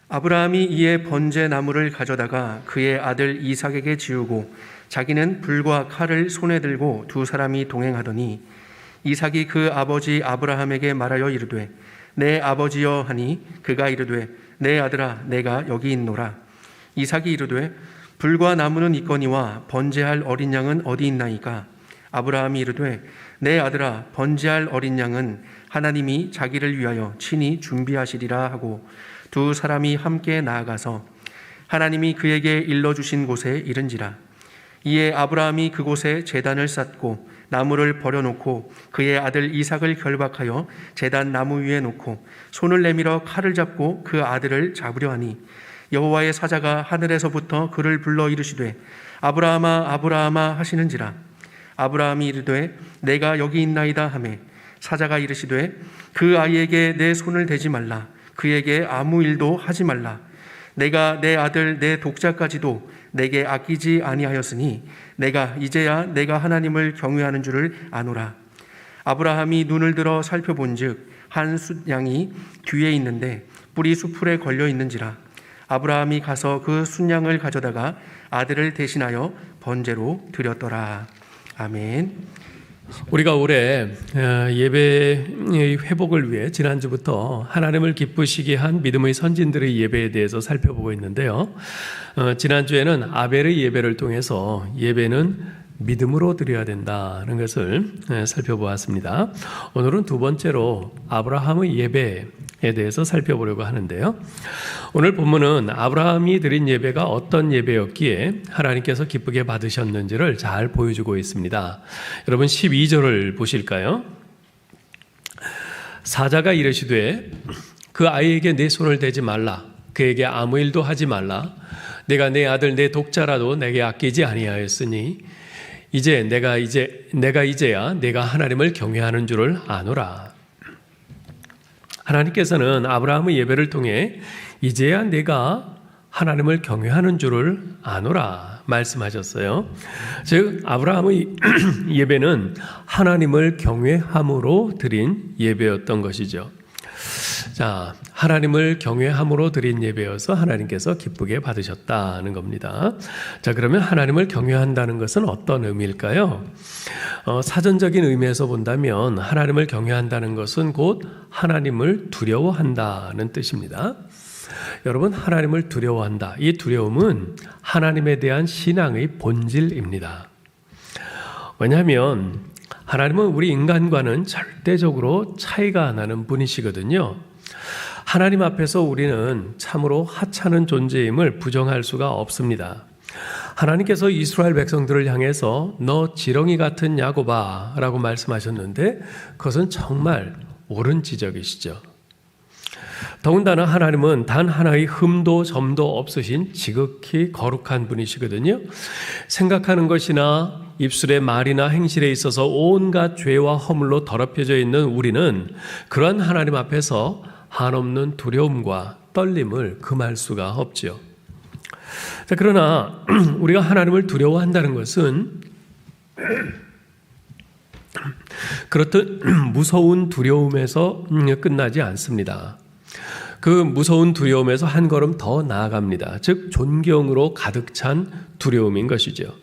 아브라함이 이에 번제 나무를 가져다가 그의 아들 이삭에게 지우고 자기는 불과 칼을 손에 들고 두 사람이 동행하더니 이삭이 그 아버지 아브라함에게 말하여 이르되 내 아버지여 하니 그가 이르되 내 아들아 내가 여기 있노라. 이삭이 이르되 불과 나무는 있거니와 번제할 어린 양은 어디 있나이까? 아브라함이 이르되 내 아들아 번제할 어린 양은 하나님이 자기를 위하여 친히 준비하시리라 하고 두 사람이 함께 나아가서 하나님이 그에게 일러주신 곳에 이른지라. 이에 아브라함이 그곳에 제단을 쌓고 나무를 버려놓고 그의 아들 이삭을 결박하여 제단 나무 위에 놓고 손을 내밀어 칼을 잡고 그 아들을 잡으려 하니 여호와의 사자가 하늘에서부터 그를 불러 이르시되 아브라함아 아브라함아 하시는지라. 아브라함이 이르되 내가 여기 있나이다 하매 사자가 이르시되 그 아이에게 내 손을 대지 말라. 그에게 아무 일도 하지 말라. 내가 내 아들 내 독자까지도 내게 아끼지 아니하였으니 내가 이제야 내가 하나님을 경외하는 줄을 아노라. 아브라함이 눈을 들어 살펴본즉 한 숫양이 뒤에 있는데 뿔이 수풀에 걸려 있는지라. 아브라함이 가서 그 숫양을 가져다가 아들을 대신하여 번제로 드렸더라. 아멘. 우리가 올해 예배의 회복을 위해 지난주부터 하나님을 기쁘시게 한 믿음의 선진들의 예배에 대해서 살펴보고 있는데요. 지난주에는 아벨의 예배를 통해서 예배는 믿음으로 드려야 된다는 것을 살펴보았습니다. 오늘은 두 번째로 아브라함의 예배에 대해서 살펴보려고 하는데요. 오늘 본문은 아브라함이 드린 예배가 어떤 예배였기에 하나님께서 기쁘게 받으셨는지를 잘 보여주고 있습니다. 여러분 12절을 보실까요? 사자가 이르시되 그 아이에게 내 손을 대지 말라. 그에게 아무 일도 하지 말라. 내가 내 아들 내 독자라도 내게 아끼지 아니하였으니 내가 이제야 내가 하나님을 경외하는 줄을 아노라. 하나님께서는 아브라함의 예배를 통해 이제야 내가 하나님을 경외하는 줄을 아노라 말씀하셨어요. 즉 아브라함의 예배는 하나님을 경외함으로 드린 예배였던 것이죠. 자, 하나님을 경외함으로 드린 예배여서 하나님께서 기쁘게 받으셨다는 겁니다. 자, 그러면 하나님을 경외한다는 것은 어떤 의미일까요? 사전적인 의미에서 본다면 하나님을 경외한다는 것은 곧 하나님을 두려워한다는 뜻입니다. 여러분, 하나님을 두려워한다. 이 두려움은 하나님에 대한 신앙의 본질입니다. 왜냐하면 하나님은 우리 인간과는 절대적으로 차이가 나는 분이시거든요. 하나님 앞에서 우리는 참으로 하찮은 존재임을 부정할 수가 없습니다. 하나님께서 이스라엘 백성들을 향해서 너 지렁이 같은 야곱아 라고 말씀하셨는데 그것은 정말 옳은 지적이시죠. 더군다나 하나님은 단 하나의 흠도 점도 없으신 지극히 거룩한 분이시거든요. 생각하는 것이나 입술의 말이나 행실에 있어서 온갖 죄와 허물로 더럽혀져 있는 우리는 그러한 하나님 앞에서 한없는 두려움과 떨림을 금할 수가 없죠. 자, 그러나 우리가 하나님을 두려워한다는 것은 그렇듯 무서운 두려움에서 끝나지 않습니다. 그 무서운 두려움에서 한 걸음 더 나아갑니다. 즉 존경으로 가득 찬 두려움인 것이죠.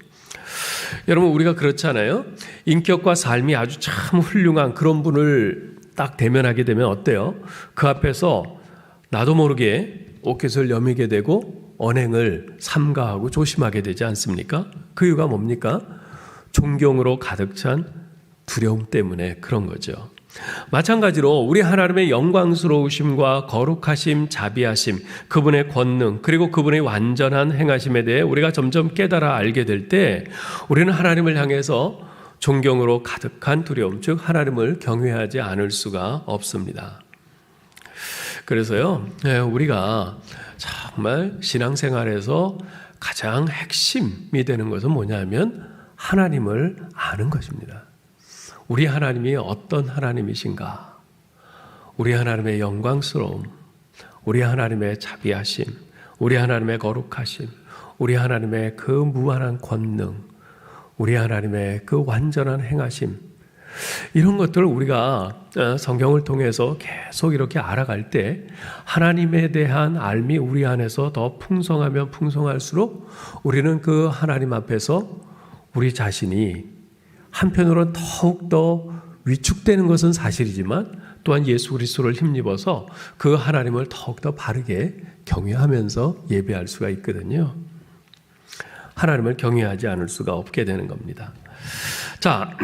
여러분, 우리가 그렇잖아요. 인격과 삶이 아주 참 훌륭한 그런 분을 딱 대면하게 되면 어때요? 그 앞에서 나도 모르게 옷깃을 여미게 되고 언행을 삼가하고 조심하게 되지 않습니까? 그 이유가 뭡니까? 존경으로 가득 찬 두려움 때문에 그런 거죠. 마찬가지로 우리 하나님의 영광스러우심과 거룩하심, 자비하심, 그분의 권능, 그리고 그분의 완전한 행하심에 대해 우리가 점점 깨달아 알게 될 때 우리는 하나님을 향해서 존경으로 가득한 두려움, 즉 하나님을 경외하지 않을 수가 없습니다. 그래서요, 우리가 정말 신앙생활에서 가장 핵심이 되는 것은 뭐냐면 하나님을 아는 것입니다. 우리 하나님이 어떤 하나님이신가? 우리 하나님의 영광스러움, 우리 하나님의 자비하심, 우리 하나님의 거룩하심, 우리 하나님의 그 무한한 권능, 우리 하나님의 그 완전한 행하심, 이런 것들을 우리가 성경을 통해서 계속 이렇게 알아갈 때 하나님에 대한 알미 우리 안에서 더 풍성하면 풍성할수록 우리는 그 하나님 앞에서 우리 자신이 한편으로는 더욱더 위축되는 것은 사실이지만 또한 예수 그리스도를 힘입어서 그 하나님을 더욱더 바르게 경외하면서 예배할 수가 있거든요. 하나님을 경외하지 않을 수가 없게 되는 겁니다. 자,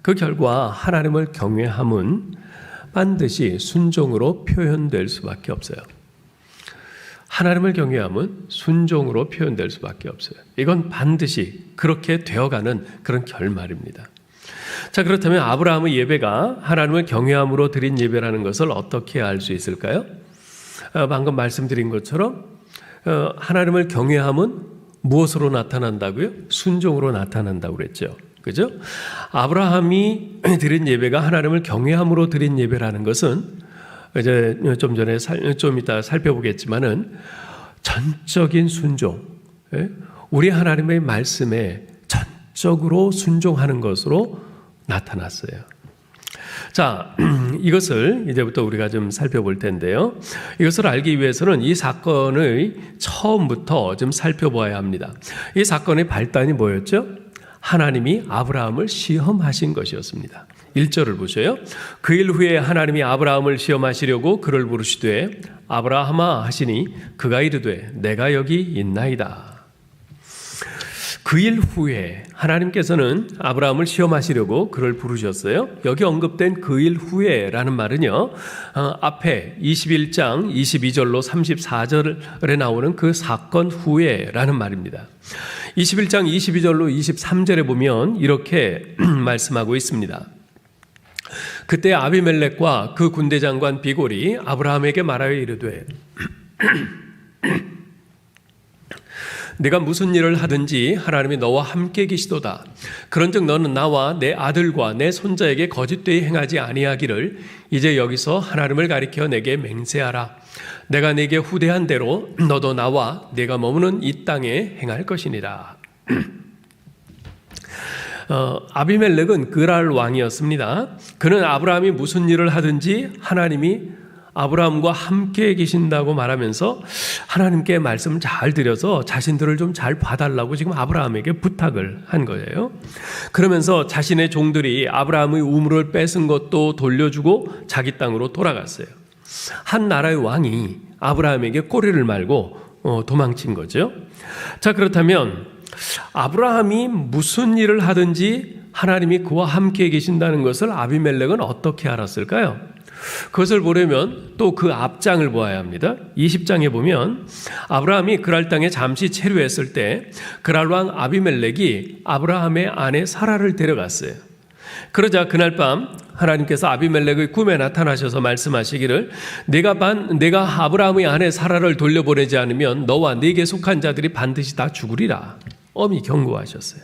그 결과 하나님을 경외함은 반드시 순종으로 표현될 수밖에 없어요. 하나님을 경외함은 순종으로 표현될 수밖에 없어요. 이건 반드시 그렇게 되어가는 그런 결말입니다. 자, 그렇다면 아브라함의 예배가 하나님을 경외함으로 드린 예배라는 것을 어떻게 알 수 있을까요? 방금 말씀드린 것처럼 하나님을 경외함은 무엇으로 나타난다고요? 순종으로 나타난다고 그랬죠. 그죠? 아브라함이 드린 예배가 하나님을 경외함으로 드린 예배라는 것은 이제 좀 전에 좀 이따 살펴보겠지만은 전적인 순종, 우리 하나님의 말씀에 전적으로 순종하는 것으로 나타났어요. 자, 이것을 이제부터 우리가 좀 살펴볼 텐데요. 이것을 알기 위해서는 이 사건의 처음부터 좀 살펴봐야 합니다. 이 사건의 발단이 뭐였죠? 하나님이 아브라함을 시험하신 것이었습니다. 1절을 보세요. 그 일 후에 하나님이 아브라함을 시험하시려고 그를 부르시되 아브라함아 하시니 그가 이르되 내가 여기 있나이다. 그 일 후에 하나님께서는 아브라함을 시험하시려고 그를 부르셨어요. 여기 언급된 그 일 후에라는 말은요, 앞에 21장 22절로 34절에 나오는 그 사건 후에라는 말입니다. 21장 22절로 23절에 보면 이렇게 말씀하고 있습니다. 그때 아비멜렉과 그 군대 장관 비골이 아브라함에게 말하여 이르되 네가 무슨 일을 하든지 하나님이 너와 함께 계시도다. 그런즉 너는 나와 내 아들과 내 손자에게 거짓되이 행하지 아니하기를 이제 여기서 하나님을 가리켜 내게 맹세하라. 내가 네게 후대한 대로 너도 나와 네가 머무는 이 땅에 행할 것이니라. 아비멜렉은 그랄 왕이었습니다. 그는 아브라함이 무슨 일을 하든지 하나님이 아브라함과 함께 계신다고 말하면서 하나님께 말씀을 잘 드려서 자신들을 좀 잘 봐달라고 지금 아브라함에게 부탁을 한 거예요. 그러면서 자신의 종들이 아브라함의 우물을 뺏은 것도 돌려주고 자기 땅으로 돌아갔어요. 한 나라의 왕이 아브라함에게 꼬리를 말고 도망친 거죠. 자, 그렇다면 아브라함이 무슨 일을 하든지 하나님이 그와 함께 계신다는 것을 아비멜렉은 어떻게 알았을까요? 그것을 보려면 또 그 앞장을 보아야 합니다. 20장에 보면 아브라함이 그랄 땅에 잠시 체류했을 때 그랄 왕 아비멜렉이 아브라함의 아내 사라를 데려갔어요. 그러자 그날 밤 하나님께서 아비멜렉의 꿈에 나타나셔서 말씀하시기를 내가 아브라함의 아내 사라를 돌려보내지 않으면 너와 네게 속한 자들이 반드시 다 죽으리라. 엄히 경고하셨어요.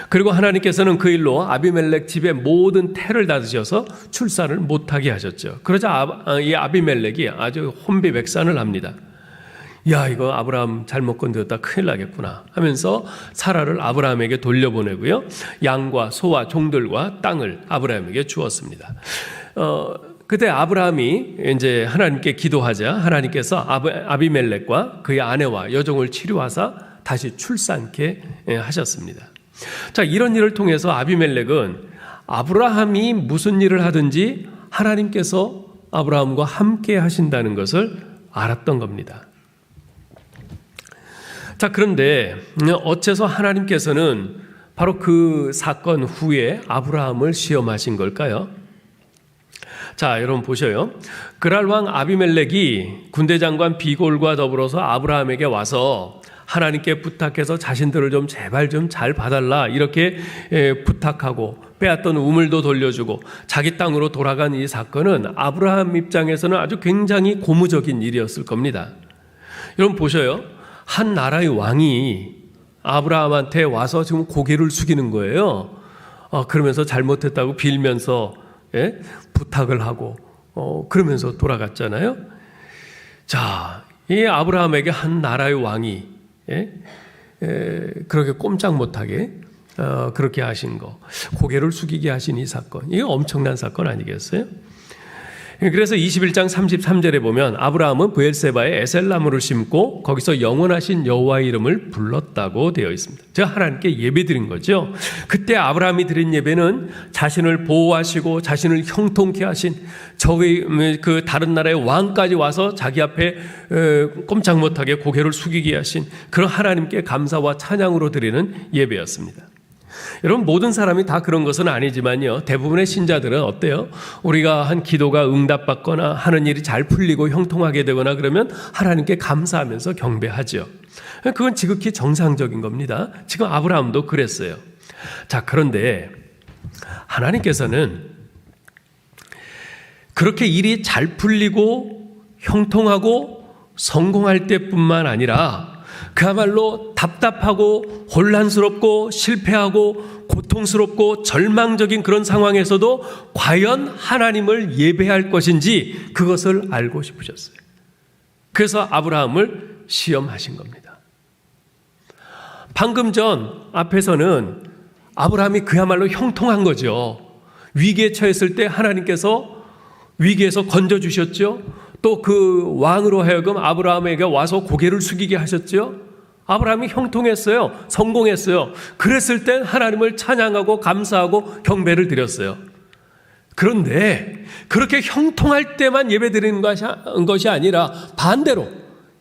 그리고 하나님께서는 그 일로 아비멜렉 집에 모든 태를 닫으셔서 출산을 못하게 하셨죠. 그러자 이 아비멜렉이 아주 혼비백산을 합니다. 야, 이거 아브라함 잘못 건드렸다 큰일 나겠구나 하면서 사라를 아브라함에게 돌려보내고요. 양과 소와 종들과 땅을 아브라함에게 주었습니다. 그때 아브라함이 이제 하나님께 기도하자 하나님께서 아비멜렉과 그의 아내와 여종을 치료하사 다시 출산케 하셨습니다. 자, 이런 일을 통해서 아비멜렉은 아브라함이 무슨 일을 하든지 하나님께서 아브라함과 함께 하신다는 것을 알았던 겁니다. 자, 그런데 어째서 하나님께서는 바로 그 사건 후에 아브라함을 시험하신 걸까요? 자, 여러분 보셔요. 그랄 왕 아비멜렉이 군대 장관 비골과 더불어서 아브라함에게 와서 하나님께 부탁해서 자신들을 좀 제발 좀 잘 봐달라 이렇게 부탁하고 빼앗던 우물도 돌려주고 자기 땅으로 돌아간 이 사건은 아브라함 입장에서는 아주 굉장히 고무적인 일이었을 겁니다. 여러분 보셔요. 한 나라의 왕이 아브라함한테 와서 지금 고개를 숙이는 거예요. 그러면서 잘못했다고 빌면서 부탁을 하고 그러면서 돌아갔잖아요. 자, 이 아브라함에게 한 나라의 왕이 그렇게 꼼짝 못하게 그렇게 하신 거, 고개를 숙이게 하신 이 사건, 이게 엄청난 사건 아니겠어요? 그래서 21장 33절에 보면 아브라함은 브엘세바에 에셀나무를 심고 거기서 영원하신 여호와의 이름을 불렀다고 되어 있습니다. 제가 하나님께 예배 드린 거죠. 그때 아브라함이 드린 예배는 자신을 보호하시고 자신을 형통케 하신 저기 그 다른 나라의 왕까지 와서 자기 앞에 꼼짝 못하게 고개를 숙이게 하신 그런 하나님께 감사와 찬양으로 드리는 예배였습니다. 여러분, 모든 사람이 다 그런 것은 아니지만요, 대부분의 신자들은 어때요? 우리가 한 기도가 응답받거나 하는 일이 잘 풀리고 형통하게 되거나 그러면 하나님께 감사하면서 경배하죠. 그건 지극히 정상적인 겁니다. 지금 아브라함도 그랬어요. 자, 그런데 하나님께서는 그렇게 일이 잘 풀리고 형통하고 성공할 때뿐만 아니라 그야말로 답답하고 혼란스럽고 실패하고 고통스럽고 절망적인 그런 상황에서도 과연 하나님을 예배할 것인지 그것을 알고 싶으셨어요. 그래서 아브라함을 시험하신 겁니다. 방금 전 앞에서는 아브라함이 그야말로 형통한 거죠. 위기에 처했을 때 하나님께서 위기에서 건져주셨죠. 또 그 왕으로 하여금 아브라함에게 와서 고개를 숙이게 하셨죠. 아브라함이 형통했어요. 성공했어요. 그랬을 땐 하나님을 찬양하고 감사하고 경배를 드렸어요. 그런데 그렇게 형통할 때만 예배드리는 것이 아니라 반대로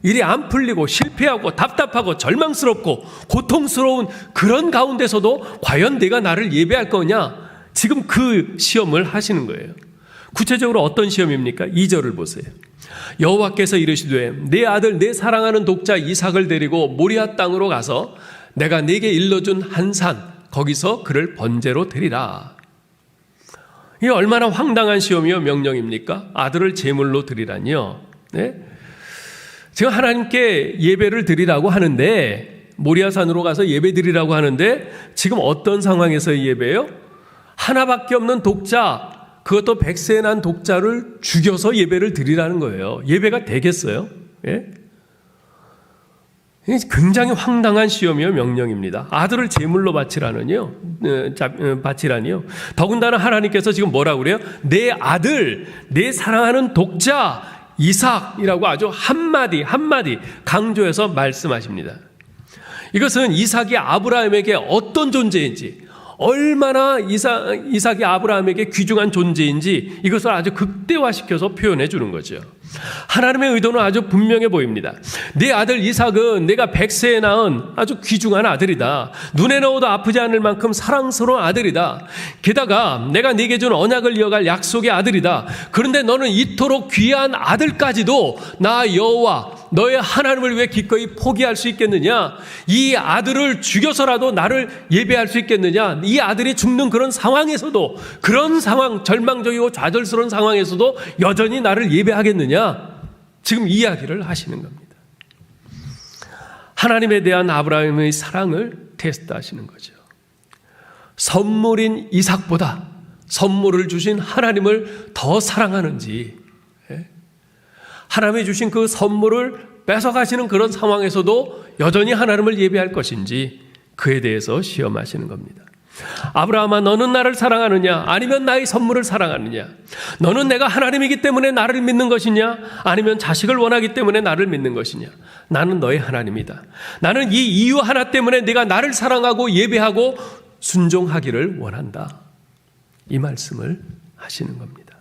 일이 안 풀리고 실패하고 답답하고 절망스럽고 고통스러운 그런 가운데서도 과연 내가 나를 예배할 거냐? 지금 그 시험을 하시는 거예요. 구체적으로 어떤 시험입니까? 2절을 보세요. 여호와께서 이르시되 내 아들 내 사랑하는 독자 이삭을 데리고 모리아 땅으로 가서 내가 네게 일러준 한 산 거기서 그를 번제로 드리라. 이게 얼마나 황당한 시험이요 명령입니까? 아들을 제물로 드리라니요. 네? 지금 하나님께 예배를 드리라고 하는데, 모리아산으로 가서 예배 드리라고 하는데 지금 어떤 상황에서의 예배예요? 하나밖에 없는 독자, 그것도 100세에 난 독자를 죽여서 예배를 드리라는 거예요. 예배가 되겠어요? 예? 굉장히 황당한 시험이요 명령입니다. 아들을 제물로 바치라니요. 더군다나 하나님께서 지금 뭐라고 그래요? 내 아들, 내 사랑하는 독자 이삭이라고 아주 한마디 강조해서 말씀하십니다. 이것은 이삭이 아브라함에게 어떤 존재인지, 얼마나 이삭이 아브라함에게 귀중한 존재인지 이것을 아주 극대화시켜서 표현해 주는 거죠. 하나님의 의도는 아주 분명해 보입니다. 내 아들 이삭은 내가 100세에 낳은 아주 귀중한 아들이다. 눈에 넣어도 아프지 않을 만큼 사랑스러운 아들이다. 게다가 내가 네게 준 언약을 이어갈 약속의 아들이다. 그런데 너는 이토록 귀한 아들까지도 나 여호와 너의 하나님을 왜 기꺼이 포기할 수 있겠느냐? 이 아들을 죽여서라도 나를 예배할 수 있겠느냐? 이 아들이 죽는 그런 상황에서도, 그런 상황, 절망적이고 좌절스러운 상황에서도 여전히 나를 예배하겠느냐? 지금 이야기를 하시는 겁니다. 하나님에 대한 아브라함의 사랑을 테스트하시는 거죠. 선물인 이삭보다 선물을 주신 하나님을 더 사랑하는지, 하나님이 주신 그 선물을 뺏어가시는 그런 상황에서도 여전히 하나님을 예배할 것인지 그에 대해서 시험하시는 겁니다. 아브라함아, 너는 나를 사랑하느냐? 아니면 나의 선물을 사랑하느냐? 너는 내가 하나님이기 때문에 나를 믿는 것이냐? 아니면 자식을 원하기 때문에 나를 믿는 것이냐? 나는 너의 하나님이다. 나는 이 이유 하나 때문에 네가 나를 사랑하고 예배하고 순종하기를 원한다. 이 말씀을 하시는 겁니다.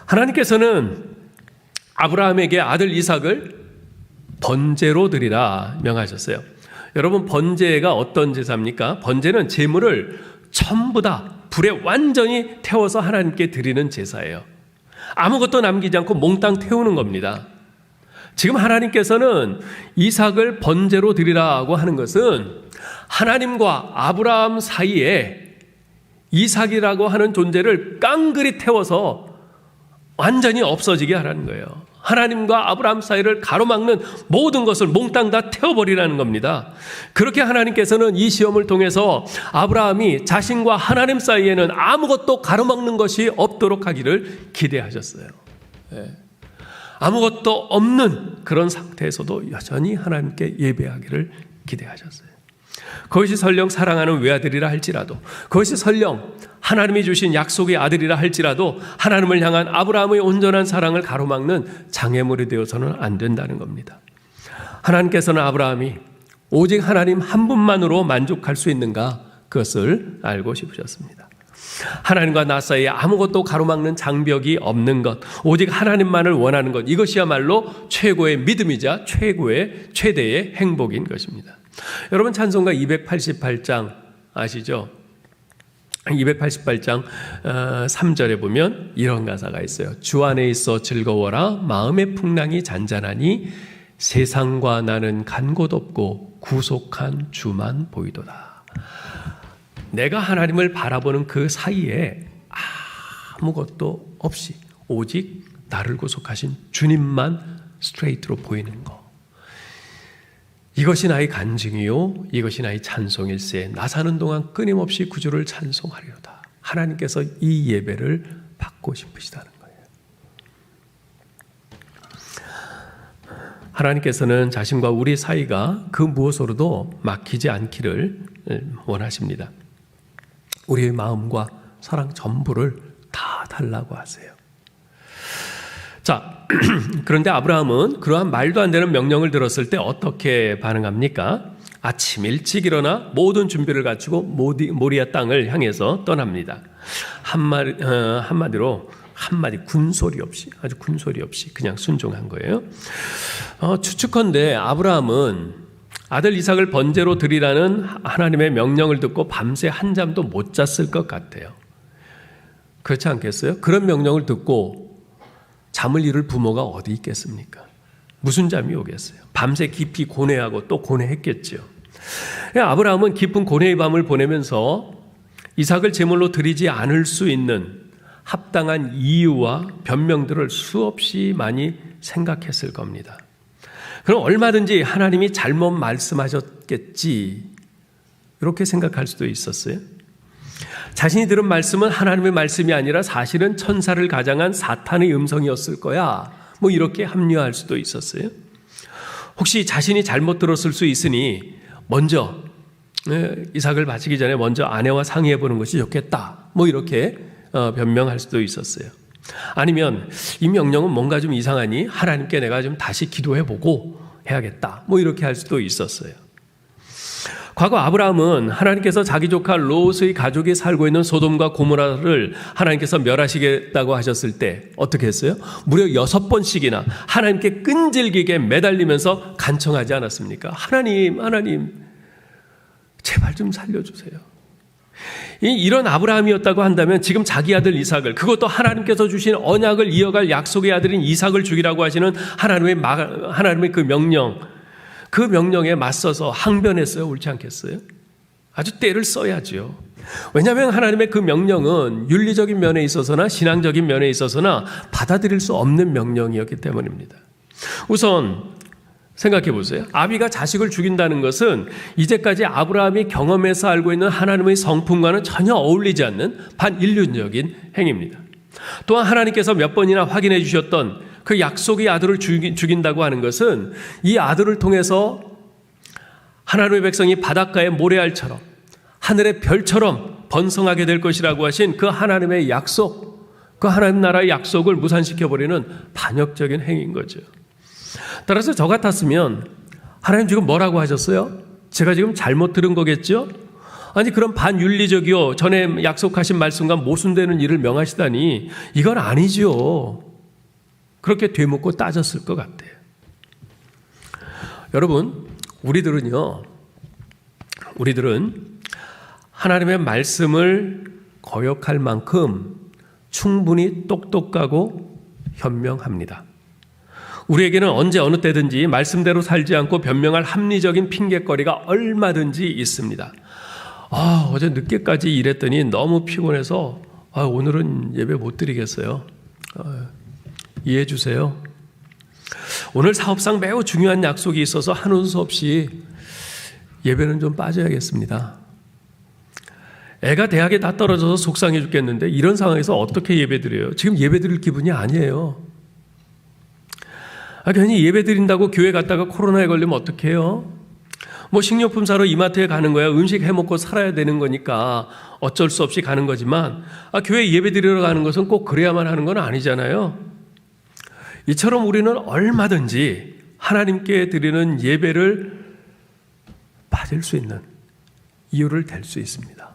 하나님께서는 아브라함에게 아들 이삭을 번제로 드리라 명하셨어요. 여러분, 번제가 어떤 제사입니까? 번제는 제물을 전부 다 불에 완전히 태워서 하나님께 드리는 제사예요. 아무것도 남기지 않고 몽땅 태우는 겁니다. 지금 하나님께서는 이삭을 번제로 드리라고 하는 것은 하나님과 아브라함 사이에 이삭이라고 하는 존재를 깡그리 태워서 완전히 없어지게 하라는 거예요. 하나님과 아브라함 사이를 가로막는 모든 것을 몽땅 다 태워버리라는 겁니다. 그렇게 하나님께서는 이 시험을 통해서 아브라함이 자신과 하나님 사이에는 아무것도 가로막는 것이 없도록 하기를 기대하셨어요. 아무것도 없는 그런 상태에서도 여전히 하나님께 예배하기를 기대하셨어요. 그것이 설령 사랑하는 외아들이라 할지라도, 그것이 설령 하나님이 주신 약속의 아들이라 할지라도 하나님을 향한 아브라함의 온전한 사랑을 가로막는 장애물이 되어서는 안 된다는 겁니다. 하나님께서는 아브라함이 오직 하나님 한 분만으로 만족할 수 있는가, 그것을 알고 싶으셨습니다. 하나님과 나 사이에 아무것도 가로막는 장벽이 없는 것, 오직 하나님만을 원하는 것, 이것이야말로 최고의 믿음이자 최대의 행복인 것입니다. 여러분, 찬송가 288장 아시죠? 288장 3절에 보면 이런 가사가 있어요. 주 안에 있어 즐거워라, 마음의 풍랑이 잔잔하니 세상과 나는 간 곳 없고 구속한 주만 보이도다. 내가 하나님을 바라보는 그 사이에 아무것도 없이 오직 나를 구속하신 주님만 스트레이트로 보이는 것, 이것이 나의 간증이요 이것이 나의 찬송일세. 나 사는 동안 끊임없이 구주를 찬송하리로다. 하나님께서 이 예배를 받고 싶으시다는 거예요. 하나님께서는 자신과 우리 사이가 그 무엇으로도 막히지 않기를 원하십니다. 우리의 마음과 사랑 전부를 다 달라고 하세요. 자, 그런데 아브라함은 그러한 말도 안 되는 명령을 들었을 때 어떻게 반응합니까? 아침 일찍 일어나 모든 준비를 갖추고 모리아 땅을 향해서 떠납니다. 한마디로 군소리 없이, 아주 군소리 없이 그냥 순종한 거예요. 추측컨대 아브라함은 아들 이삭을 번제로 드리라는 하나님의 명령을 듣고 밤새 한 잠도 못 잤을 것 같아요. 그렇지 않겠어요? 그런 명령을 듣고 잠을 이룰 부모가 어디 있겠습니까? 무슨 잠이 오겠어요? 밤새 깊이 고뇌하고 또 고뇌했겠죠. 아브라함은 깊은 고뇌의 밤을 보내면서 이삭을 제물로 드리지 않을 수 있는 합당한 이유와 변명들을 수없이 많이 생각했을 겁니다. 그럼 얼마든지 하나님이 잘못 말씀하셨겠지, 이렇게 생각할 수도 있었어요. 자신이 들은 말씀은 하나님의 말씀이 아니라 사실은 천사를 가장한 사탄의 음성이었을 거야, 뭐 이렇게 합리화할 수도 있었어요. 혹시 자신이 잘못 들었을 수 있으니 먼저 이삭을 바치기 전에 먼저 아내와 상의해 보는 것이 좋겠다, 뭐 이렇게 변명할 수도 있었어요. 아니면 이 명령은 뭔가 좀 이상하니 하나님께 내가 좀 다시 기도해 보고 해야겠다, 뭐 이렇게 할 수도 있었어요. 과거 아브라함은 하나님께서 자기 조카 롯의 가족이 살고 있는 소돔과 고모라를 하나님께서 멸하시겠다고 하셨을 때 어떻게 했어요? 무려 6번씩이나 하나님께 끈질기게 매달리면서 간청하지 않았습니까? 하나님 제발 좀 살려주세요. 이런 아브라함이었다고 한다면 지금 자기 아들 이삭을, 그것도 하나님께서 주신 언약을 이어갈 약속의 아들인 이삭을 죽이라고 하시는 하나님의 그 명령에 맞서서 항변했어요? 옳지 않겠어요? 아주 때를 써야죠. 왜냐하면 하나님의 그 명령은 윤리적인 면에 있어서나 신앙적인 면에 있어서나 받아들일 수 없는 명령이었기 때문입니다. 우선 생각해 보세요. 아비가 자식을 죽인다는 것은 이제까지 아브라함이 경험해서 알고 있는 하나님의 성품과는 전혀 어울리지 않는 반인륜적인 행위입니다. 또한 하나님께서 몇 번이나 확인해 주셨던 그 약속의 아들을 죽인다고 하는 것은 이 아들을 통해서 하나님의 백성이 바닷가의 모래알처럼 하늘의 별처럼 번성하게 될 것이라고 하신 그 하나님의 약속, 그 하나님 나라의 약속을 무산시켜버리는 반역적인 행위인 거죠. 따라서 저 같았으면 하나님 지금 뭐라고 하셨어요? 제가 지금 잘못 들은 거겠죠? 아니 그런 반윤리적이요 전에 약속하신 말씀과 모순되는 일을 명하시다니 이건 아니죠. 그렇게 되묻고 따졌을 것 같아요. 여러분, 우리들은 하나님의 말씀을 거역할 만큼 충분히 똑똑하고 현명합니다. 우리에게는 언제 어느 때든지 말씀대로 살지 않고 변명할 합리적인 핑계거리가 얼마든지 있습니다. 어제 늦게까지 일했더니 너무 피곤해서 오늘은 예배 못 드리겠어요. 이해해 주세요. 오늘 사업상 매우 중요한 약속이 있어서 한운 수 없이 예배는 좀 빠져야겠습니다. 애가 대학에 다 떨어져서 속상해 죽겠는데 이런 상황에서 어떻게 예배 드려요? 지금 예배 드릴 기분이 아니에요. 괜히 예배 드린다고 교회 갔다가 코로나에 걸리면 어떡해요? 뭐 식료품 사러 이마트에 가는 거야. 음식 해먹고 살아야 되는 거니까 어쩔 수 없이 가는 거지만 교회 예배 드리러 가는 것은 꼭 그래야만 하는 건 아니잖아요. 이처럼 우리는 얼마든지 하나님께 드리는 예배를 받을 수 있는 이유를 댈 수 있습니다.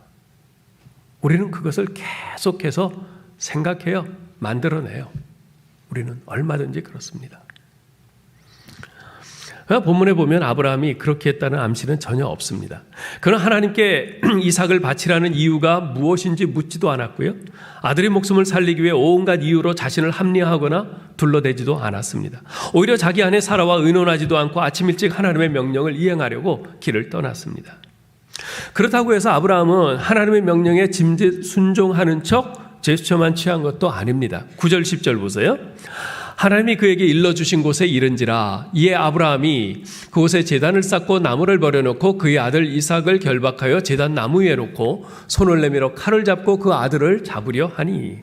우리는 그것을 계속해서 생각해요. 만들어내요. 우리는 얼마든지 그렇습니다. 본문에 보면 아브라함이 그렇게 했다는 암시는 전혀 없습니다. 그는 하나님께 이삭을 바치라는 이유가 무엇인지 묻지도 않았고요. 아들의 목숨을 살리기 위해 온갖 이유로 자신을 합리화하거나 둘러대지도 않았습니다. 오히려 자기 아내 사라와 의논하지도 않고 아침 일찍 하나님의 명령을 이행하려고 길을 떠났습니다. 그렇다고 해서 아브라함은 하나님의 명령에 짐짓 순종하는 척 제스처만 취한 것도 아닙니다. 9절 10절 보세요. 하나님이 그에게 일러주신 곳에 이른지라 이에 아브라함이 그곳에 제단을 쌓고 나무를 버려놓고 그의 아들 이삭을 결박하여 제단 나무 위에 놓고 손을 내밀어 칼을 잡고 그 아들을 잡으려 하니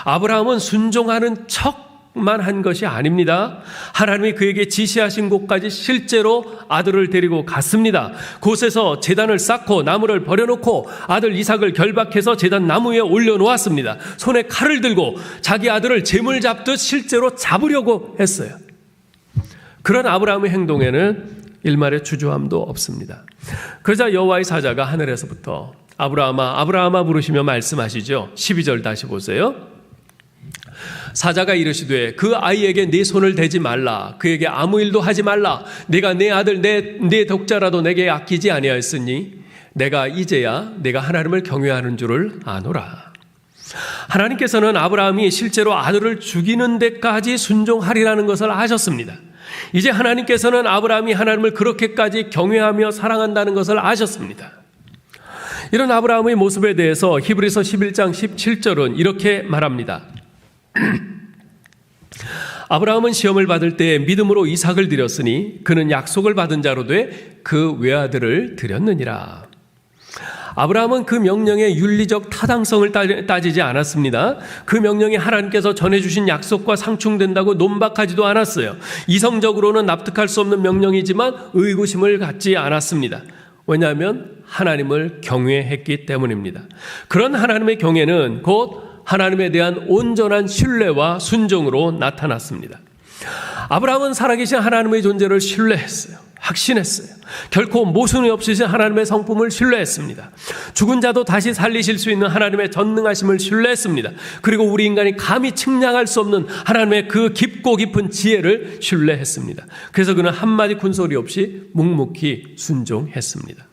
아브라함은 순종하는 척만 한 것이 아닙니다. 하나님이 그에게 지시하신 곳까지 실제로 아들을 데리고 갔습니다. 곳에서 제단을 쌓고 나무를 버려놓고 아들 이삭을 결박해서 제단 나무 위에 올려놓았습니다. 손에 칼을 들고 자기 아들을 제물 잡듯 실제로 잡으려고 했어요. 그런 아브라함의 행동에는 일말의 주저함도 없습니다. 그러자 여호와의 사자가 하늘에서부터 아브라함아 아브라함아 부르시며 말씀하시죠. 12절 다시 보세요. 사자가 이르시되 그 아이에게 네 손을 대지 말라. 그에게 아무 일도 하지 말라. 내가 내 아들 내 독자라도 내게 아끼지 아니하였으니 내가 이제야 내가 하나님을 경외하는 줄을 아노라. 하나님께서는 아브라함이 실제로 아들을 죽이는 데까지 순종하리라는 것을 아셨습니다. 이제 하나님께서는 아브라함이 하나님을 그렇게까지 경외하며 사랑한다는 것을 아셨습니다. 이런 아브라함의 모습에 대해서 히브리서 11장 17절은 이렇게 말합니다. 아브라함은 시험을 받을 때 믿음으로 이삭을 드렸으니 그는 약속을 받은 자로 돼 그 외아들을 드렸느니라. 아브라함은 그 명령의 윤리적 타당성을 따지지 않았습니다. 그 명령이 하나님께서 전해주신 약속과 상충된다고 논박하지도 않았어요. 이성적으로는 납득할 수 없는 명령이지만 의구심을 갖지 않았습니다. 왜냐하면 하나님을 경외했기 때문입니다. 그런 하나님의 경외는 곧 하나님에 대한 온전한 신뢰와 순종으로 나타났습니다. 아브라함은 살아계신 하나님의 존재를 신뢰했어요. 확신했어요. 결코 모순이 없으신 하나님의 성품을 신뢰했습니다. 죽은 자도 다시 살리실 수 있는 하나님의 전능하심을 신뢰했습니다. 그리고 우리 인간이 감히 측량할 수 없는 하나님의 그 깊고 깊은 지혜를 신뢰했습니다. 그래서 그는 한마디 군소리 없이 묵묵히 순종했습니다.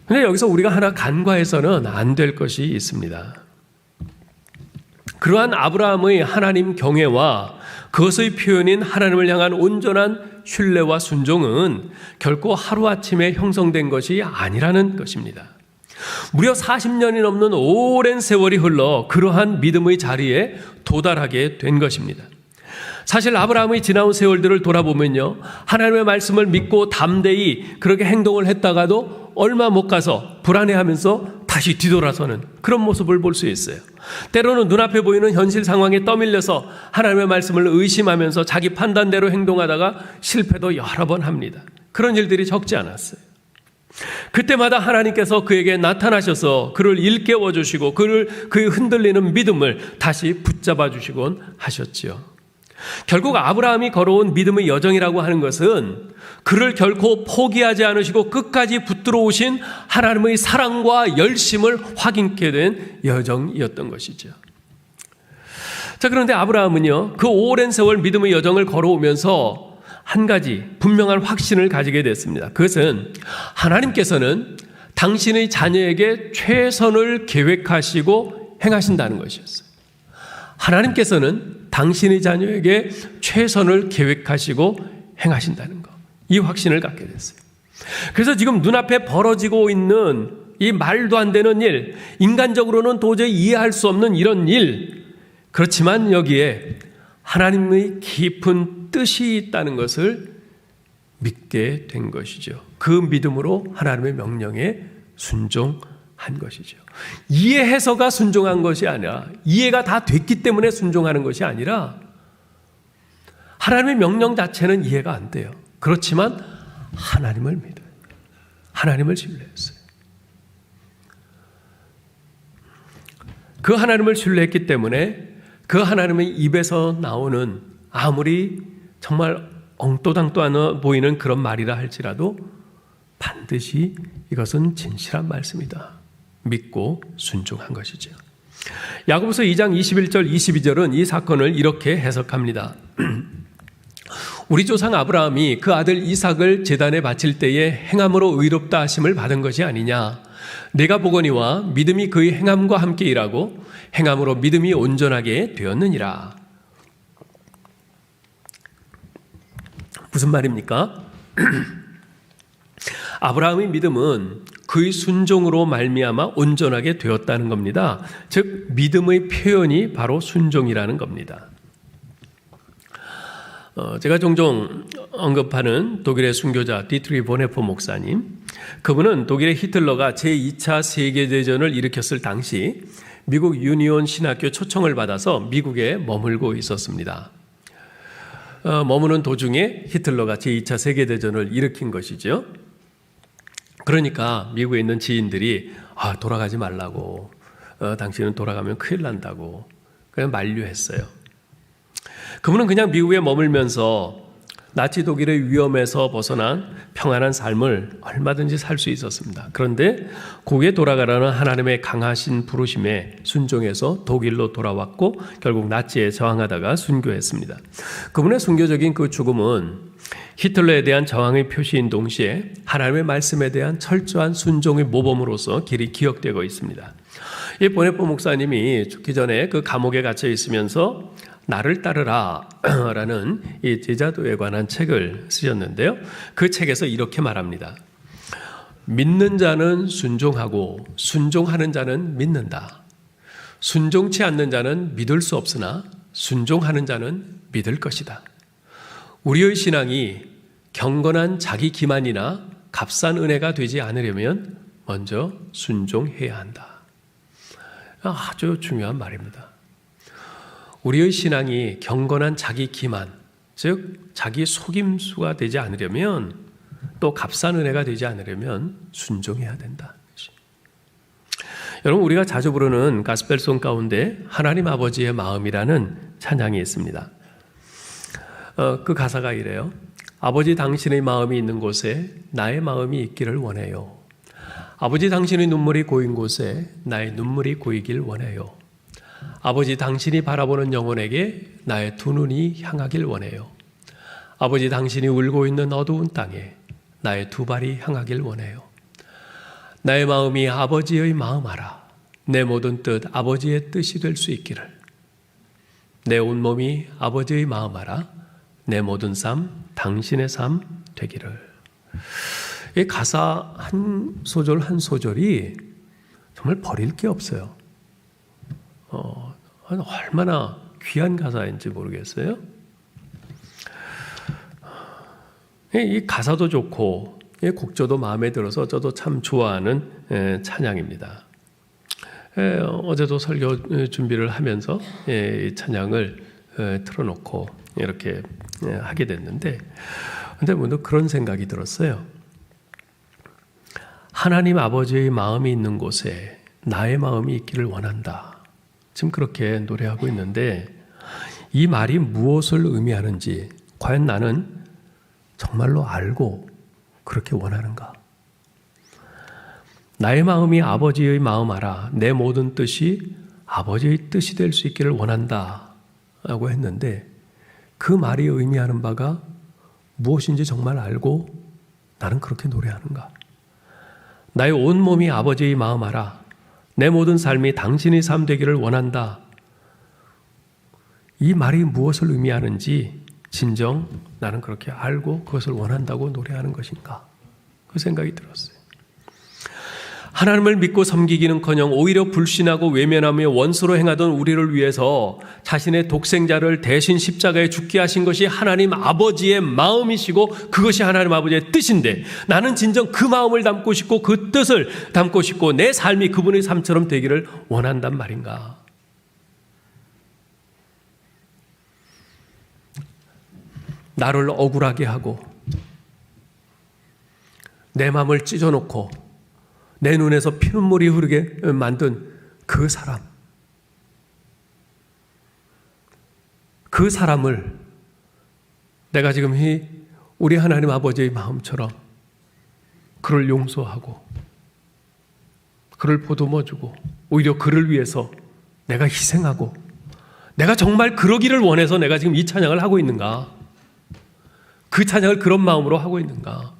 그런데 여기서 우리가 하나 간과해서는 안 될 것이 있습니다. 그러한 아브라함의 하나님 경외와 그것의 표현인 하나님을 향한 온전한 신뢰와 순종은 결코 하루아침에 형성된 것이 아니라는 것입니다. 무려 40년이 넘는 오랜 세월이 흘러 그러한 믿음의 자리에 도달하게 된 것입니다. 사실 아브라함의 지나온 세월들을 돌아보면요, 하나님의 말씀을 믿고 담대히 그렇게 행동을 했다가도 얼마 못 가서 불안해하면서 다시 뒤돌아서는 그런 모습을 볼 수 있어요. 때로는 눈앞에 보이는 현실 상황에 떠밀려서 하나님의 말씀을 의심하면서 자기 판단대로 행동하다가 실패도 여러 번 합니다. 그런 일들이 적지 않았어요. 그때마다 하나님께서 그에게 나타나셔서 그를 일깨워 주시고 그의 흔들리는 믿음을 다시 붙잡아 주시곤 하셨지요. 결국 아브라함이 걸어온 믿음의 여정이라고 하는 것은 그를 결코 포기하지 않으시고 끝까지 붙들어 오신 하나님의 사랑과 열심을 확인케 된 여정이었던 것이죠. 자, 그런데 아브라함은요, 그 오랜 세월 믿음의 여정을 걸어오면서 한 가지 분명한 확신을 가지게 됐습니다. 그것은 하나님께서는 당신의 자녀에게 최선을 계획하시고 행하신다는 것이었어요. 하나님께서는 당신의 자녀에게 최선을 계획하시고 행하신다는 것. 이 확신을 갖게 됐어요. 그래서 지금 눈앞에 벌어지고 있는 이 말도 안 되는 일, 인간적으로는 도저히 이해할 수 없는 이런 일, 그렇지만 여기에 하나님의 깊은 뜻이 있다는 것을 믿게 된 것이죠. 그 믿음으로 하나님의 명령에 순종한 것이죠. 이해해서가 순종한 것이 아니라, 이해가 다 됐기 때문에 순종하는 것이 아니라 하나님의 명령 자체는 이해가 안 돼요. 그렇지만 하나님을 믿어요. 하나님을 신뢰했어요. 그 하나님을 신뢰했기 때문에 그 하나님의 입에서 나오는 아무리 정말 엉또당또 안 보이는 그런 말이라 할지라도 반드시 이것은 진실한 말씀이다. 믿고 순종한 것이죠. 야고보서 2장 21절 22절은 이 사건을 이렇게 해석합니다. 우리 조상 아브라함이 그 아들 이삭을 제단에 바칠 때에 행함으로 의롭다 하심을 받은 것이 아니냐. 내가 보거니와 믿음이 그의 행함과 함께 일하고 행함으로 믿음이 온전하게 되었느니라. 무슨 말입니까? 아브라함의 믿음은 그의 순종으로 말미암아 온전하게 되었다는 겁니다. 즉 믿음의 표현이 바로 순종이라는 겁니다. 제가 종종 언급하는 독일의 순교자 디트리 보네포 목사님, 그분은 독일의 히틀러가 제2차 세계대전을 일으켰을 당시 미국 유니온 신학교 초청을 받아서 미국에 머물고 있었습니다. 머무는 도중에 히틀러가 제2차 세계대전을 일으킨 것이죠. 그러니까 미국에 있는 지인들이 돌아가지 말라고, 당신은 돌아가면 큰일 난다고 그냥 만류했어요. 그분은 그냥 미국에 머물면서 나치 독일의 위험에서 벗어난 평안한 삶을 얼마든지 살 수 있었습니다. 그런데 고국에 돌아가라는 하나님의 강하신 부르심에 순종해서 독일로 돌아왔고 결국 나치에 저항하다가 순교했습니다. 그분의 순교적인 그 죽음은 히틀러에 대한 저항의 표시인 동시에 하나님의 말씀에 대한 철저한 순종의 모범으로서 길이 기억되고 있습니다. 이 보네포 목사님이 죽기 전에 그 감옥에 갇혀 있으면서 나를 따르라 라는 이 제자도에 관한 책을 쓰셨는데요. 그 책에서 이렇게 말합니다. 믿는 자는 순종하고 순종하는 자는 믿는다. 순종치 않는 자는 믿을 수 없으나 순종하는 자는 믿을 것이다. 우리의 신앙이 경건한 자기 기만이나 값싼 은혜가 되지 않으려면 먼저 순종해야 한다. 아주 중요한 말입니다. 우리의 신앙이 경건한 자기 기만, 즉 자기 속임수가 되지 않으려면, 또 값싼 은혜가 되지 않으려면 순종해야 된다. 여러분, 우리가 자주 부르는 가스펠송 가운데 하나님 아버지의 마음이라는 찬양이 있습니다. 그 가사가 이래요. 아버지 당신의 마음이 있는 곳에 나의 마음이 있기를 원해요. 아버지 당신의 눈물이 고인 곳에 나의 눈물이 고이길 원해요. 아버지 당신이 바라보는 영혼에게 나의 두 눈이 향하길 원해요. 아버지 당신이 울고 있는 어두운 땅에 나의 두 발이 향하길 원해요. 나의 마음이 아버지의 마음 알아. 내 모든 뜻 아버지의 뜻이 될 수 있기를. 내 온몸이 아버지의 마음 알아. 내 모든 삶 당신의 삶 되기를. 이 가사 한 소절 한 소절이 정말 버릴 게 없어요. 얼마나 귀한 가사인지 모르겠어요. 이 가사도 좋고 곡조도 마음에 들어서 저도 참 좋아하는 찬양입니다. 어제도 설교 준비를 하면서 이 찬양을 틀어놓고 이렇게 하게 됐는데, 근데 문득 그런 생각이 들었어요. 하나님 아버지의 마음이 있는 곳에 나의 마음이 있기를 원한다. 지금 그렇게 노래하고 있는데 이 말이 무엇을 의미하는지 과연 나는 정말로 알고 그렇게 원하는가? 나의 마음이 아버지의 마음 알아. 내 모든 뜻이 아버지의 뜻이 될 수 있기를 원한다 라고 했는데 그 말이 의미하는 바가 무엇인지 정말 알고 나는 그렇게 노래하는가? 나의 온몸이 아버지의 마음 알아. 내 모든 삶이 당신의 삶 되기를 원한다. 이 말이 무엇을 의미하는지 진정 나는 그렇게 알고 그것을 원한다고 노래하는 것인가? 그 생각이 들었어요. 하나님을 믿고 섬기기는커녕 오히려 불신하고 외면하며 원수로 행하던 우리를 위해서 자신의 독생자를 대신 십자가에 죽게 하신 것이 하나님 아버지의 마음이시고 그것이 하나님 아버지의 뜻인데 나는 진정 그 마음을 담고 싶고 그 뜻을 담고 싶고 내 삶이 그분의 삶처럼 되기를 원한단 말인가? 나를 억울하게 하고 내 마음을 찢어놓고 내 눈에서 피눈물이 흐르게 만든 그 사람, 그 사람을 내가 지금 우리 하나님 아버지의 마음처럼 그를 용서하고 그를 보듬어주고 오히려 그를 위해서 내가 희생하고 내가 정말 그러기를 원해서 내가 지금 이 찬양을 하고 있는가? 그 찬양을 그런 마음으로 하고 있는가?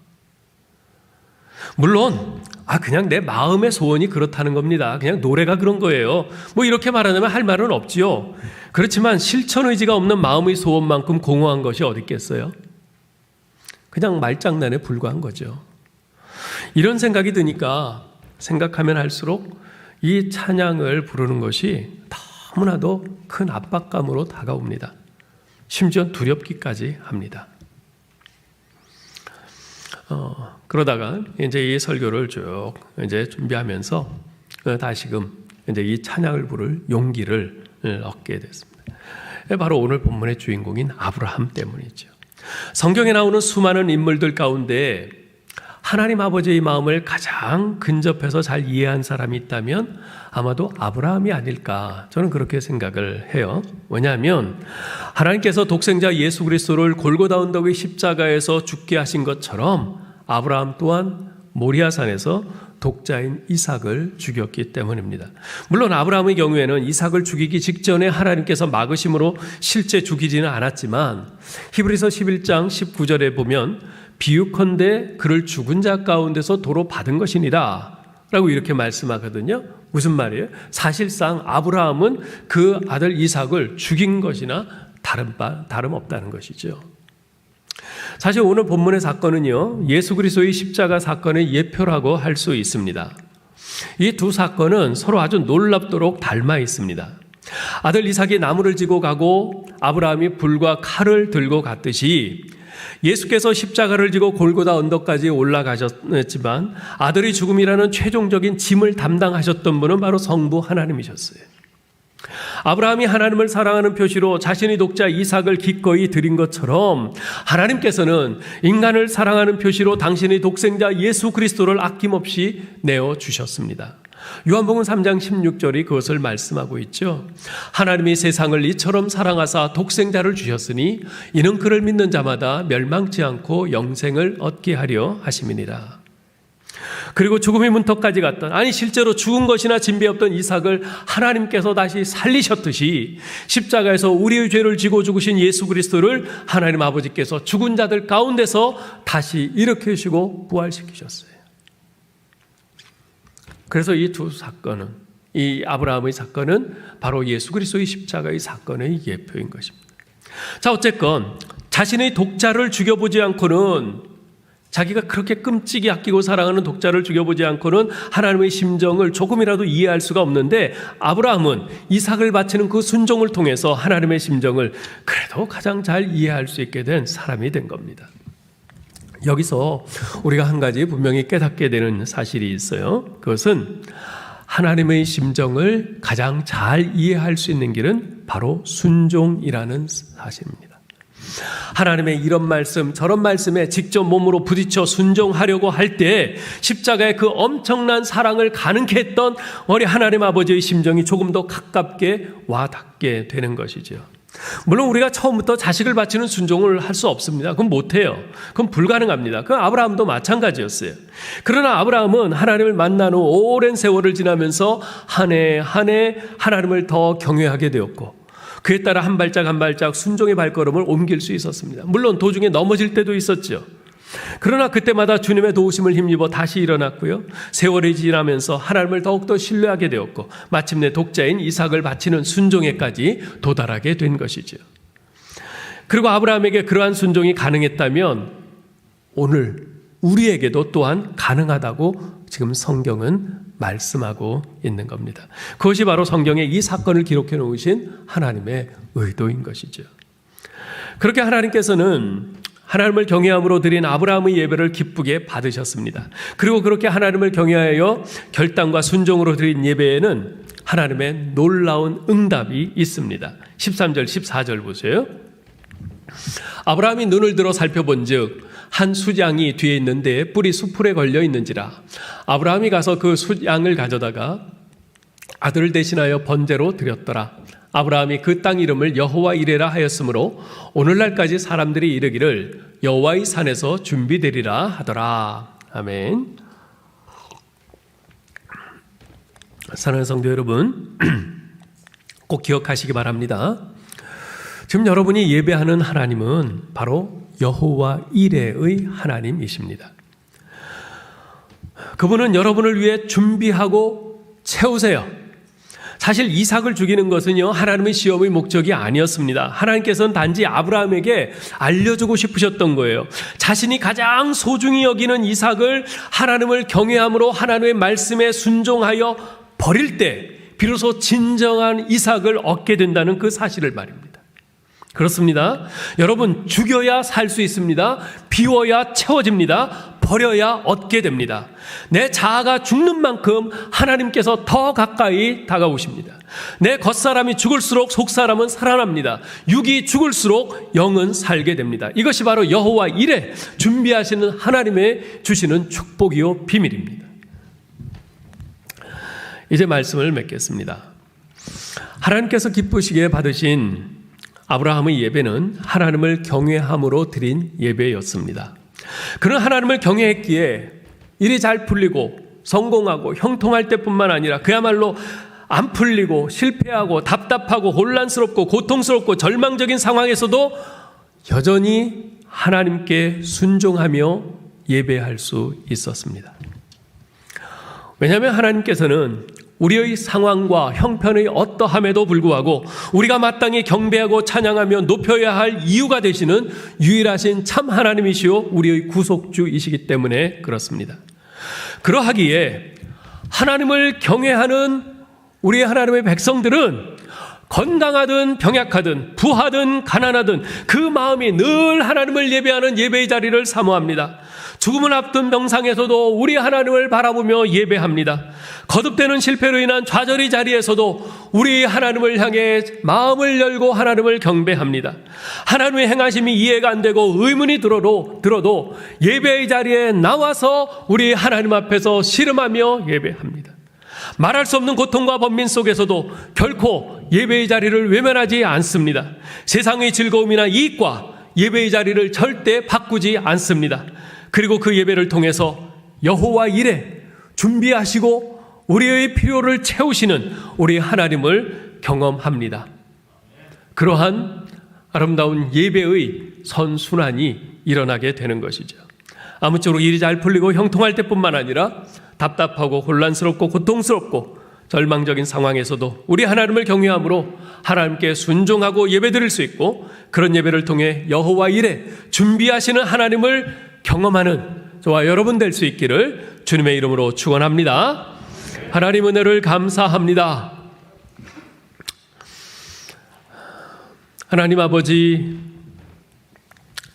물론 그냥 내 마음의 소원이 그렇다는 겁니다. 그냥 노래가 그런 거예요. 뭐 이렇게 말하자면 할 말은 없지요. 그렇지만 실천 의지가 없는 마음의 소원만큼 공허한 것이 어디 있겠어요? 그냥 말장난에 불과한 거죠. 이런 생각이 드니까 생각하면 할수록 이 찬양을 부르는 것이 너무나도 큰 압박감으로 다가옵니다. 심지어 두렵기까지 합니다. 그러다가 이제 이 설교를 쭉 이제 준비하면서 다시금 이제 이 찬양을 부를 용기를 얻게 됐습니다. 바로 오늘 본문의 주인공인 아브라함 때문이죠. 성경에 나오는 수많은 인물들 가운데 하나님 아버지의 마음을 가장 근접해서 잘 이해한 사람이 있다면 아마도 아브라함이 아닐까 저는 그렇게 생각을 해요. 왜냐하면 하나님께서 독생자 예수 그리스도를 골고다 언덕의 십자가에서 죽게 하신 것처럼 아브라함 또한 모리아산에서 독자인 이삭을 죽였기 때문입니다. 물론 아브라함의 경우에는 이삭을 죽이기 직전에 하나님께서 막으심으로 실제 죽이지는 않았지만 히브리서 11장 19절에 보면 비유컨대 그를 죽은 자 가운데서 도로 받은 것이니라 라고 이렇게 말씀하거든요. 무슨 말이에요? 사실상 아브라함은 그 아들 이삭을 죽인 것이나 다름없다는 것이죠. 사실 오늘 본문의 사건은요, 예수 그리스도의 십자가 사건의 예표라고 할 수 있습니다. 이 두 사건은 서로 아주 놀랍도록 닮아 있습니다. 아들 이삭이 나무를 지고 가고 아브라함이 불과 칼을 들고 갔듯이 예수께서 십자가를 지고 골고다 언덕까지 올라가셨지만 아들의 죽음이라는 최종적인 짐을 담당하셨던 분은 바로 성부 하나님이셨어요. 아브라함이 하나님을 사랑하는 표시로 자신의 독자 이삭을 기꺼이 드린 것처럼 하나님께서는 인간을 사랑하는 표시로 당신의 독생자 예수 그리스도를 아낌없이 내어주셨습니다. 요한복음 3장 16절이 그것을 말씀하고 있죠. 하나님이 세상을 이처럼 사랑하사 독생자를 주셨으니 이는 그를 믿는 자마다 멸망치 않고 영생을 얻게 하려 하심이니라. 그리고 죽음의 문턱까지 갔던, 실제로 죽은 것이나 진배 없던 이삭을 하나님께서 다시 살리셨듯이 십자가에서 우리의 죄를 지고 죽으신 예수 그리스도를 하나님 아버지께서 죽은 자들 가운데서 다시 일으키시고 부활시키셨어요. 그래서 이 두 사건은, 이 아브라함의 사건은 바로 예수 그리스도의 십자가의 사건의 예표인 것입니다. 자, 어쨌건 자신의 독자를 죽여보지 않고는, 자기가 그렇게 끔찍이 아끼고 사랑하는 독자를 죽여보지 않고는 하나님의 심정을 조금이라도 이해할 수가 없는데, 아브라함은 이삭을 바치는 그 순종을 통해서 하나님의 심정을 그래도 가장 잘 이해할 수 있게 된 사람이 된 겁니다. 여기서 우리가 한 가지 분명히 깨닫게 되는 사실이 있어요. 그것은 하나님의 심정을 가장 잘 이해할 수 있는 길은 바로 순종이라는 사실입니다. 하나님의 이런 말씀 저런 말씀에 직접 몸으로 부딪혀 순종하려고 할 때 십자가의 그 엄청난 사랑을 가능케 했던 우리 하나님 아버지의 심정이 조금 더 가깝게 와닿게 되는 것이죠. 물론 우리가 처음부터 자식을 바치는 순종을 할 수 없습니다. 그건 못해요. 그건 불가능합니다. 그 아브라함도 마찬가지였어요. 그러나 아브라함은 하나님을 만난 후 오랜 세월을 지나면서 한 해 한 해 하나님을 더 경외하게 되었고, 그에 따라 한 발짝 한 발짝 순종의 발걸음을 옮길 수 있었습니다. 물론 도중에 넘어질 때도 있었죠. 그러나 그때마다 주님의 도우심을 힘입어 다시 일어났고요. 세월이 지나면서 하나님을 더욱더 신뢰하게 되었고, 마침내 독자인 이삭을 바치는 순종에까지 도달하게 된 것이죠. 그리고 아브라함에게 그러한 순종이 가능했다면 오늘 우리에게도 또한 가능하다고 지금 성경은 말씀하고 있는 겁니다. 그것이 바로 성경에 이 사건을 기록해 놓으신 하나님의 의도인 것이죠. 그렇게 하나님께서는 하나님을 경외함으로 드린 아브라함의 예배를 기쁘게 받으셨습니다. 그리고 그렇게 하나님을 경외하여 결단과 순종으로 드린 예배에는 하나님의 놀라운 응답이 있습니다. 13절 14절 보세요. 아브라함이 눈을 들어 살펴본즉 한 숫양이 뒤에 있는데 뿔이 수풀에 걸려 있는지라. 아브라함이 가서 그 숫양을 가져다가 아들을 대신하여 번제로 드렸더라. 아브라함이 그 땅 이름을 여호와 이레라 하였으므로 오늘날까지 사람들이 이르기를 여호와의 산에서 준비되리라 하더라. 아멘. 사랑하는 성도 여러분, 꼭 기억하시기 바랍니다. 지금 여러분이 예배하는 하나님은 바로 여호와 이레의 하나님이십니다. 그분은 여러분을 위해 준비하고 채우세요. 사실 이삭을 죽이는 것은요, 하나님의 시험의 목적이 아니었습니다. 하나님께서는 단지 아브라함에게 알려주고 싶으셨던 거예요. 자신이 가장 소중히 여기는 이삭을 하나님을 경외함으로 하나님의 말씀에 순종하여 버릴 때 비로소 진정한 이삭을 얻게 된다는 그 사실을 말입니다. 그렇습니다. 여러분, 죽여야 살 수 있습니다. 비워야 채워집니다. 버려야 얻게 됩니다. 내 자아가 죽는 만큼 하나님께서 더 가까이 다가오십니다. 내 겉사람이 죽을수록 속사람은 살아납니다. 육이 죽을수록 영은 살게 됩니다. 이것이 바로 여호와 이레, 준비하시는 하나님의 주시는 축복이요 비밀입니다. 이제 말씀을 맺겠습니다. 하나님께서 기쁘시게 받으신 아브라함의 예배는 하나님을 경외함으로 드린 예배였습니다. 그는 하나님을 경외했기에 일이 잘 풀리고 성공하고 형통할 때뿐만 아니라 그야말로 안 풀리고 실패하고 답답하고 혼란스럽고 고통스럽고 절망적인 상황에서도 여전히 하나님께 순종하며 예배할 수 있었습니다. 왜냐하면 하나님께서는 우리의 상황과 형편의 어떠함에도 불구하고 우리가 마땅히 경배하고 찬양하며 높여야 할 이유가 되시는 유일하신 참 하나님이시오 우리의 구속주이시기 때문에 그렇습니다. 그러하기에 하나님을 경외하는 우리 하나님의 백성들은 건강하든 병약하든 부하든 가난하든 그 마음이 늘 하나님을 예배하는 예배의 자리를 사모합니다. 죽음을 앞둔 병상에서도 우리 하나님을 바라보며 예배합니다. 거듭되는 실패로 인한 좌절의 자리에서도 우리 하나님을 향해 마음을 열고 하나님을 경배합니다. 하나님의 행하심이 이해가 안 되고 의문이 들어도 예배의 자리에 나와서 우리 하나님 앞에서 씨름하며 예배합니다. 말할 수 없는 고통과 번민 속에서도 결코 예배의 자리를 외면하지 않습니다. 세상의 즐거움이나 이익과 예배의 자리를 절대 바꾸지 않습니다. 그리고 그 예배를 통해서 여호와 이레 준비하시고 우리의 필요를 채우시는 우리 하나님을 경험합니다. 그러한 아름다운 예배의 선순환이 일어나게 되는 것이죠. 아무쪼록 일이 잘 풀리고 형통할 때뿐만 아니라 답답하고 혼란스럽고 고통스럽고 절망적인 상황에서도 우리 하나님을 경외함으로 하나님께 순종하고 예배드릴 수 있고 그런 예배를 통해 여호와 이레 준비하시는 하나님을 경험하는 저와 여러분 될 수 있기를 주님의 이름으로 축원합니다. 하나님 은혜를 감사합니다. 하나님 아버지,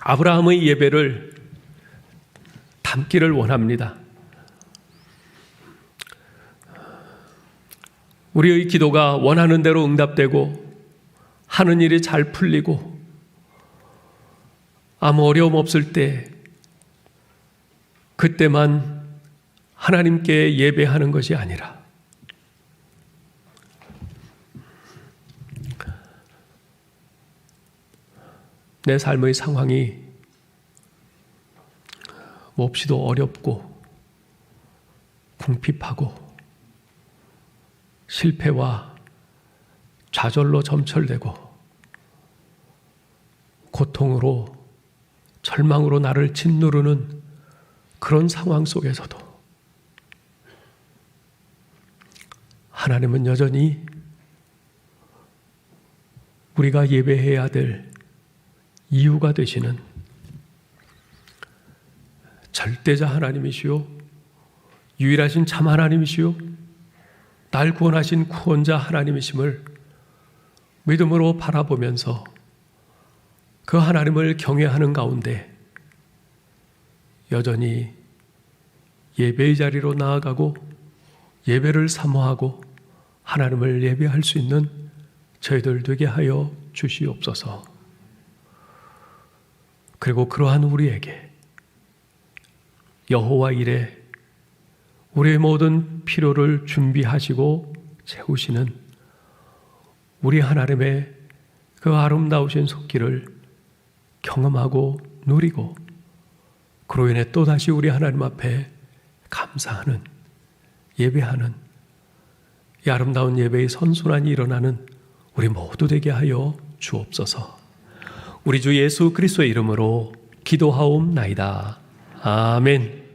아브라함의 예배를 담기를 원합니다. 우리의 기도가 원하는 대로 응답되고 하는 일이 잘 풀리고 아무 어려움 없을 때 그때만 하나님께 예배하는 것이 아니라 내 삶의 상황이 몹시도 어렵고 궁핍하고 실패와 좌절로 점철되고 고통으로 절망으로 나를 짓누르는 그런 상황 속에서도 하나님은 여전히 우리가 예배해야 될 이유가 되시는 절대자 하나님이시오, 유일하신 참 하나님이시오, 날 구원하신 구원자 하나님이심을 믿음으로 바라보면서 그 하나님을 경외하는 가운데 여전히 예배의 자리로 나아가고 예배를 사모하고 하나님을 예배할 수 있는 저희들 되게 하여 주시옵소서. 그리고 그러한 우리에게 여호와 이레 우리의 모든 필요를 준비하시고 채우시는 우리 하나님의 그 아름다우신 손길을 경험하고 누리고 그로 인해 또다시 우리 하나님 앞에 감사하는 예배하는 이 아름다운 예배의 선순환이 일어나는 우리 모두 되게 하여 주옵소서. 우리 주 예수 그리스도의 이름으로 기도하옵나이다. 아멘.